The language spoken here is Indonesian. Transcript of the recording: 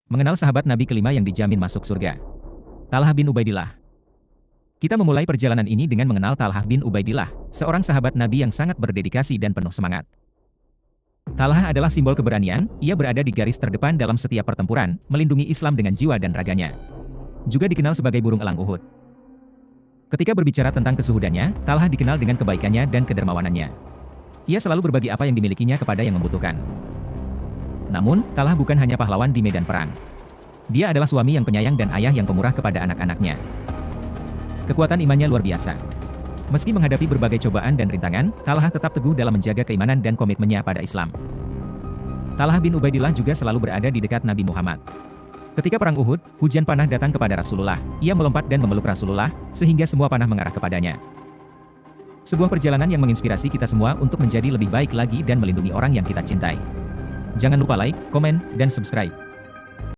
Mengenal sahabat Nabi kelima yang dijamin masuk surga. Talhah bin Ubaidillah. Kita memulai perjalanan ini dengan mengenal Talhah bin Ubaidillah, seorang sahabat Nabi yang sangat berdedikasi dan penuh semangat. Talhah adalah simbol keberanian, ia berada di garis terdepan dalam setiap pertempuran, melindungi Islam dengan jiwa dan raganya. Juga dikenal sebagai burung elang Uhud. Ketika berbicara tentang kesuhudannya, Talhah dikenal dengan kebaikannya dan kedermawanannya. Ia selalu berbagi apa yang dimilikinya kepada yang membutuhkan. Namun, Talhah bukan hanya pahlawan di medan perang. Dia adalah suami yang penyayang dan ayah yang pemurah kepada anak-anaknya. Kekuatan imannya luar biasa. Meski menghadapi berbagai cobaan dan rintangan, Talhah tetap teguh dalam menjaga keimanan dan komitmennya pada Islam. Talhah bin Ubaidillah juga selalu berada di dekat Nabi Muhammad. Ketika perang Uhud, hujan panah datang kepada Rasulullah. Ia melompat dan memeluk Rasulullah, sehingga semua panah mengarah kepadanya. Sebuah perjalanan yang menginspirasi kita semua untuk menjadi lebih baik lagi dan melindungi orang yang kita cintai. Jangan lupa like, komen, dan subscribe.